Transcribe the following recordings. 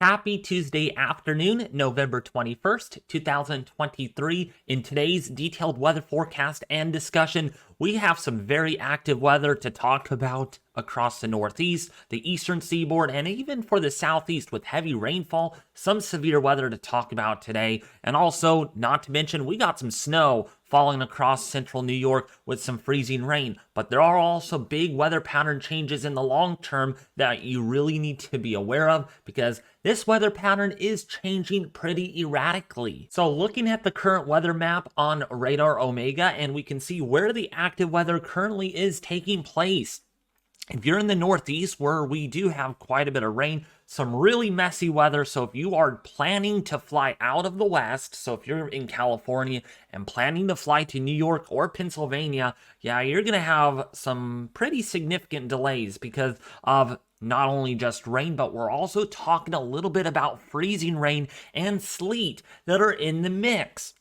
Happy Tuesday afternoon, November 21st, 2023. In today's detailed weather forecast and discussion, we have some very active weather to talk about across the Northeast, the Eastern Seaboard, and even for the Southeast with heavy rainfall, some severe weather to talk about today. And also, not to mention, we got some snow falling across central New York with some freezing rain. But there are also big weather pattern changes in the long term that you really need to be aware of because this weather pattern is changing pretty erratically. So looking at the current weather map on Radar Omega, and we can see where the active weather currently is taking place. If you're in the Northeast, where we do have quite a bit of rain, some really messy weather. So if you are planning to fly out of the West, so if you're in California and planning to fly to New York or Pennsylvania, yeah, you're going to have some pretty significant delays because of not only just rain, but we're also talking a little bit about freezing rain and sleet that are in the mix.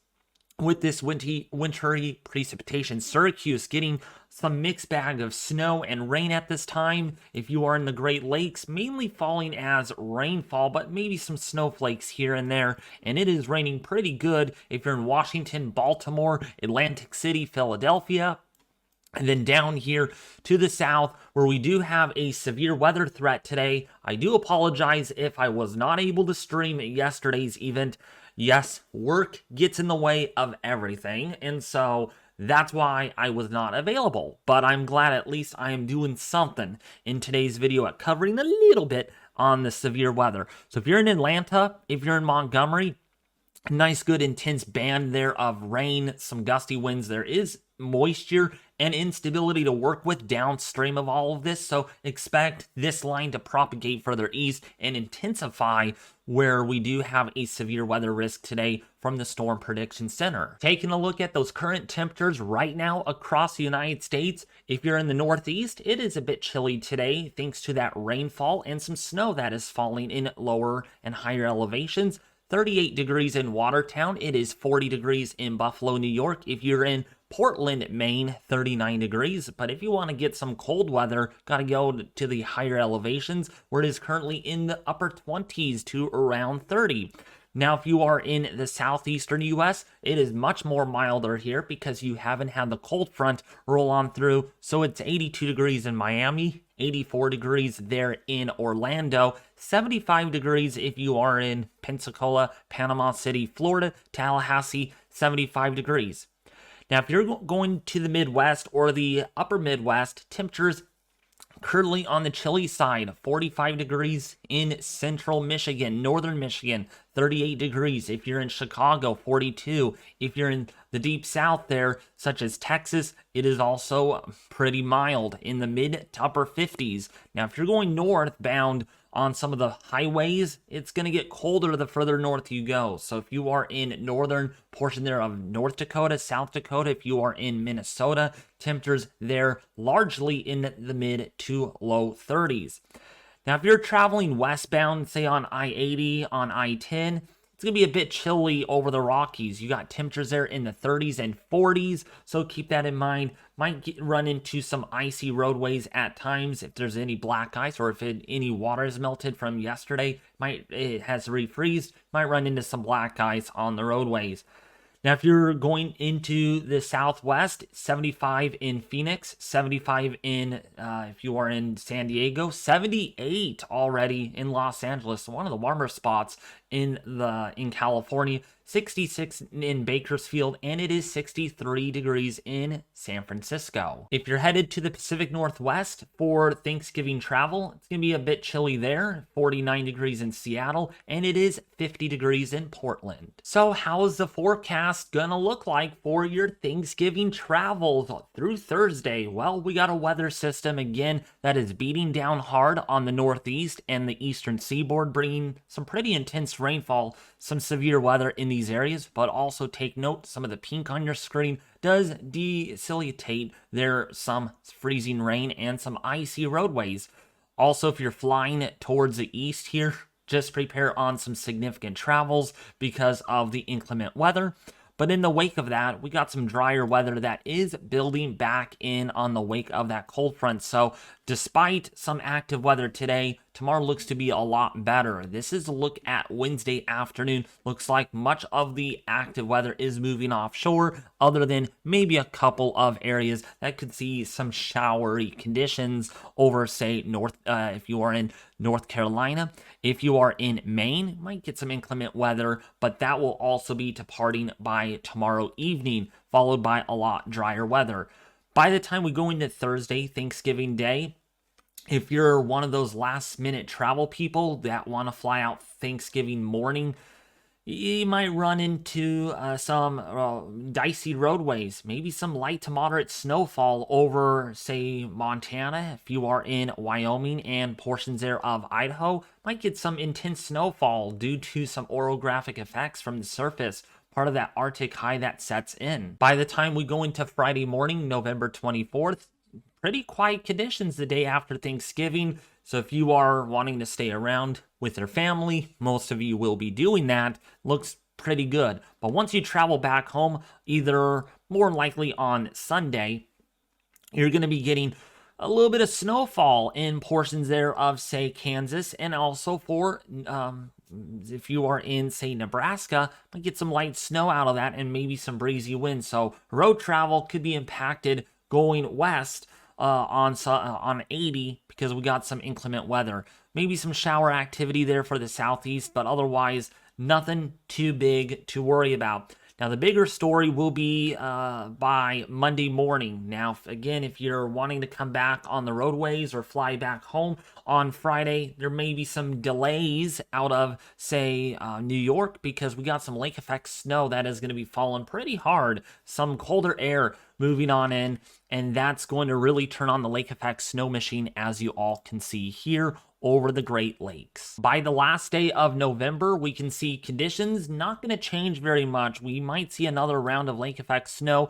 With this wintry precipitation, Syracuse getting some mixed bag of snow and rain at this time. If you are in the Great Lakes, mainly falling as rainfall, but maybe some snowflakes here and there. And it is raining pretty good if you're in Washington, Baltimore, Atlantic City, Philadelphia. And then down here to the south, where we do have a severe weather threat today. I do apologize if I was not able to stream yesterday's event. Yes, work gets in the way of everything, and so that's why I was not available. But I'm glad at least I am doing something in today's video at covering a little bit on the severe weather. So if you're in Atlanta, if you're in Montgomery, nice, good, intense band there of rain, some gusty winds. There is moisture and instability to work with downstream of all of this, so expect this line to propagate further east and intensify where we do have a severe weather risk today from the Storm Prediction Center. Taking a look at those current temperatures right now across the United States, if you're in the Northeast, it is a bit chilly today thanks to that rainfall and some snow that is falling in lower and higher elevations. 38 degrees in Watertown. It is 40 degrees in Buffalo, New York. If you're in Portland, Maine, 39 degrees. But if you want to get some cold weather, got to go to the higher elevations where it is currently in the upper 20s to around 30. Now, if you are in the southeastern U.S., it is much more milder here because you haven't had the cold front roll on through. So it's 82 degrees in Miami, 84 degrees there in Orlando, 75 degrees if you are in Pensacola, Panama City, Florida, Tallahassee, 75 degrees. Now, if you're going to the Midwest or the upper Midwest, temperatures currently on the chilly side, 45 degrees in central Michigan, northern Michigan, 38 degrees. If you're in Chicago, 42. If you're in the deep south there, such as Texas, it is also pretty mild in the mid to upper 50s. Now, if you're going northbound on some of the highways, it's going to get colder the further north you go. So if you are in northern portion there of North Dakota, South Dakota, if you are in Minnesota, temperatures there largely in the mid to low 30s. Now, if you're traveling westbound, say on I-80, on I-10, it's going to be a bit chilly over the Rockies. You got temperatures there in the 30s and 40s, so keep that in mind. Might run into some icy roadways at times if there's any black ice or if any water is melted from yesterday. It has refreezed. Might run into some black ice on the roadways. Now, if you're going into the Southwest, 75 in Phoenix, 75 in, if you are in San Diego, 78 already in Los Angeles, one of the warmer spots in California, 66 in Bakersfield, and it is 63 degrees in San Francisco. If you're headed to the Pacific Northwest for Thanksgiving travel, it's going to be a bit chilly there, 49 degrees in Seattle, and it is 50 degrees in Portland. So how's the forecast going to look like for your Thanksgiving travel through Thursday? Well, we got a weather system again that is beating down hard on the Northeast and the Eastern Seaboard, bringing some pretty intense rainfall, some severe weather in these areas, but also take note, some of the pink on your screen does decelerate there, some freezing rain and some icy roadways. Also, if you're flying towards the east here, just prepare on some significant travels because of the inclement weather. But in the wake of that, we got some drier weather that is building back in on the wake of that cold front. So Despite some active weather today, tomorrow looks to be a lot better. This is a look at Wednesday afternoon. Looks like much of the active weather is moving offshore, other than maybe a couple of areas that could see some showery conditions over, say, if you are in North Carolina. If you are in Maine, might get some inclement weather, but that will also be departing by tomorrow evening, followed by a lot drier weather. By the time we go into Thursday, Thanksgiving Day, if you're one of those last-minute travel people that want to fly out Thanksgiving morning, you might run into some dicey roadways, maybe some light to moderate snowfall over, say, Montana. If you are in Wyoming and portions there of Idaho, might get some intense snowfall due to some orographic effects from the surface, part of that Arctic high that sets in. By the time we go into Friday morning, November 24th, pretty quiet conditions the day after Thanksgiving. So if you are wanting to stay around with your family, most of you will be doing that. Looks pretty good. But once you travel back home, either more likely on Sunday, you're going to be getting a little bit of snowfall in portions there of, say, Kansas, and also for if you are in, say, Nebraska, might get some light snow out of that and maybe some breezy winds. So road travel could be impacted going west on 80 because we got some inclement weather. Maybe some shower activity there for the southeast, but otherwise nothing too big to worry about. Now, the bigger story will be by Monday morning. Now, again, if you're wanting to come back on the roadways or fly back home on Friday, there may be some delays out of, say, New York, because we got some lake effect snow that is going to be falling pretty hard. Some colder air moving on in, and that's going to really turn on the lake effect snow machine, as you all can see here over the Great Lakes. By the last day of November, we can see conditions not going to change very much. We might see another round of lake effect snow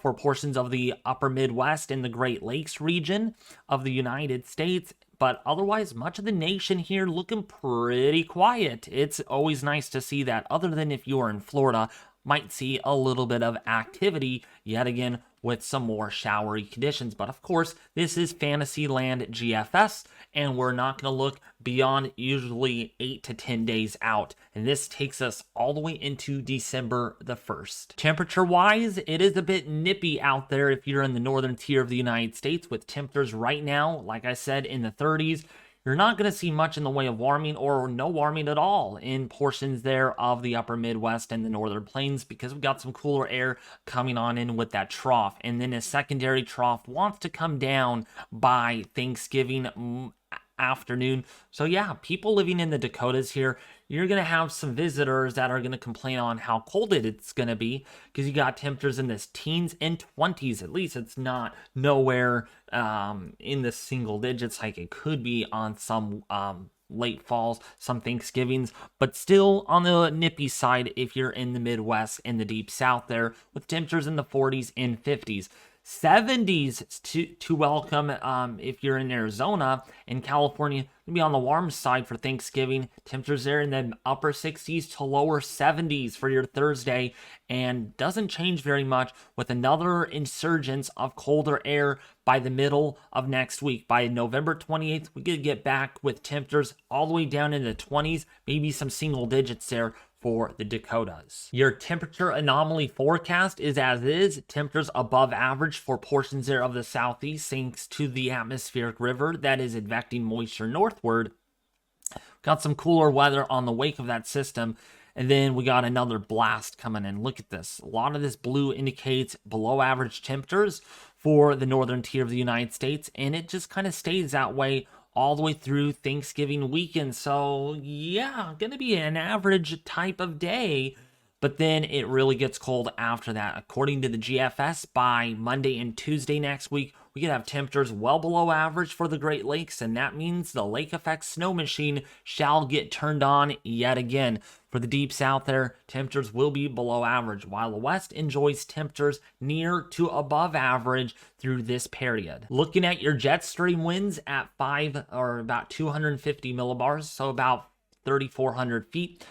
for portions of the upper Midwest and the Great Lakes region of the United States, but otherwise much of the nation here looking pretty quiet. It's always nice to see that, other than if you are in Florida, might see a little bit of activity yet again with some more showery conditions. But of course, this is Fantasyland GFS, and we're not going to look beyond usually 8 to 10 days out. And this takes us all the way into December the 1st. Temperature-wise, it is a bit nippy out there if you're in the northern tier of the United States, with temperatures right now, like I said, in the 30s. You're not going to see much in the way of warming, or no warming at all, in portions there of the upper Midwest and the northern plains, because we've got some cooler air coming on in with that trough. And then a secondary trough wants to come down by Thanksgiving afternoon. So yeah, people living in the Dakotas here, you're going to have some visitors that are going to complain on how cold it's going to be, because you got temperatures in the teens and 20s. At least it's not nowhere in the single digits like it could be on some late falls, some Thanksgivings, but still on the nippy side if you're in the Midwest and the deep South there, with temperatures in the 40s and 50s. 70s to welcome if you're in Arizona and California. Be on the warm side for Thanksgiving. Temperatures there in the upper 60s to lower 70s for your Thursday, and doesn't change very much with another insurgence of colder air by the middle of next week. By November 28th, we could get back with temperatures all the way down in the 20s, maybe some single digits there for the Dakotas. Your temperature anomaly forecast is as is. Temperatures above average for portions there of the southeast, thanks to the atmospheric river that is advecting moisture northward. Got some cooler weather on the wake of that system, and then we got another blast coming in. Look at this. A lot of this blue indicates below average temperatures for the northern tier of the United States, and it just kind of stays that way all the way through Thanksgiving weekend. So yeah, gonna be an average type of day, but then it really gets cold after that. According to the GFS, by Monday and Tuesday next week, we could have temperatures well below average for the Great Lakes, and that means the lake effect snow machine shall get turned on yet again. For the deep south there, temperatures will be below average, while the west enjoys temperatures near to above average through this period. Looking at your Jetstream winds at 5 or about 250 millibars, so about 3,400 feet.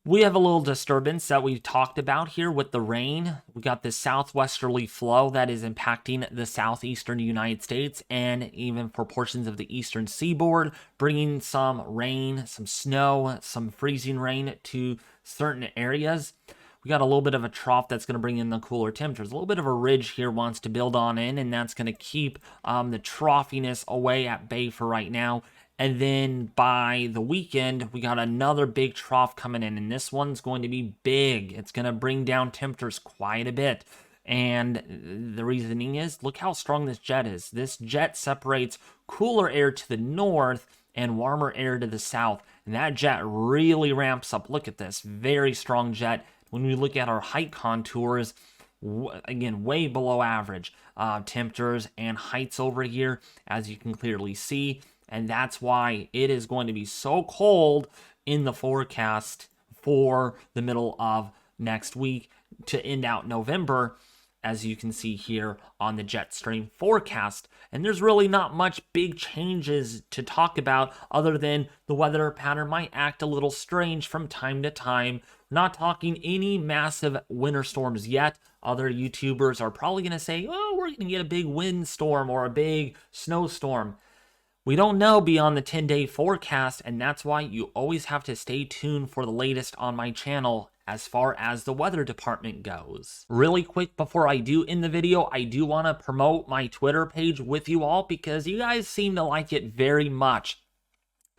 We have a little disturbance that we talked about here with the rain. We got this southwesterly flow that is impacting the southeastern United States and even for portions of the eastern seaboard, bringing some rain, some snow, some freezing rain to certain areas. We got a little bit of a trough that's going to bring in the cooler temperatures. A little bit of a ridge here wants to build on in, and that's going to keep the troughiness away at bay for right now. And then by the weekend, we got another big trough coming in, and this one's going to be big. It's going to bring down temperatures quite a bit. And the reasoning is, look how strong this jet is. This jet separates cooler air to the north and warmer air to the south. And that jet really ramps up. Look at this, very strong jet. When we look at our height contours, again, way below average temperatures and heights over here, as you can clearly see. And that's why it is going to be so cold in the forecast for the middle of next week to end out November, as you can see here on the Jetstream forecast. And there's really not much big changes to talk about other than the weather pattern might act a little strange from time to time. We're not talking any massive winter storms yet. Other YouTubers are probably going to say, oh, we're going to get a big windstorm or a big snowstorm. We don't know beyond the 10-day forecast, and that's why you always have to stay tuned for the latest on my channel as far as the weather department goes. Really quick before I do end the video, I do want to promote my Twitter page with you all because you guys seem to like it very much.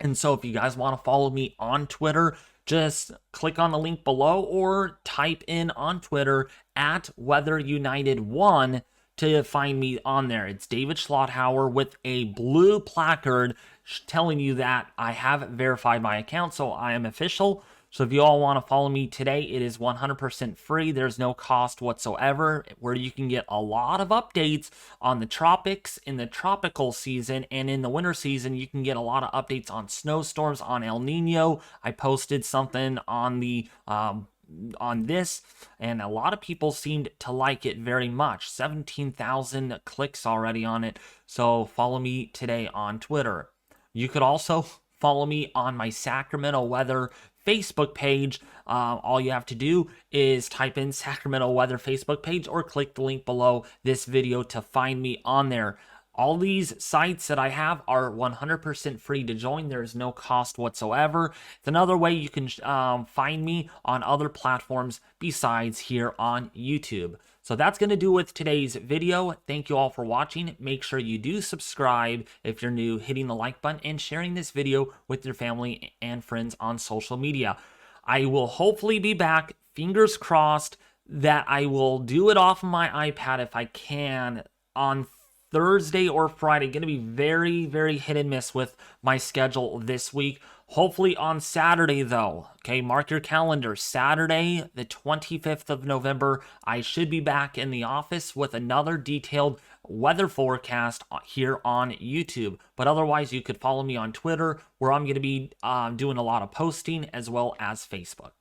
And so if you guys want to follow me on Twitter, just click on the link below or type in on Twitter at WeatherUnited1 to find me on there. It's David Schlotthauer with a blue placard telling you that I have verified my account, so I am official. So if you all want to follow me today, it is 100% free. There's no cost whatsoever, where you can get a lot of updates on the tropics in the tropical season, and in the winter season, you can get a lot of updates on snowstorms, on El Nino. I posted something on the on this, and a lot of people seemed to like it very much. 17,000 clicks already on it. So follow me today on Twitter. You could also follow me on my Sacramento weather Facebook page. All you have to do is type in Sacramento weather Facebook page or click the link below this video to find me on there. All these sites that I have are 100% free to join. There is no cost whatsoever. It's another way you can find me on other platforms besides here on YouTube. So that's going to do it with today's video. Thank you all for watching. Make sure you do subscribe if you're new, hitting the like button and sharing this video with your family and friends on social media. I will hopefully be back, fingers crossed, that I will do it off of my iPad if I can on Thursday or Friday. Going to be very, very hit and miss with my schedule this week. Hopefully on Saturday, though. Okay, mark your calendar. Saturday, the 25th of November, I should be back in the office with another detailed weather forecast here on YouTube. But otherwise, you could follow me on Twitter, where I'm going to be doing a lot of posting, as well as Facebook.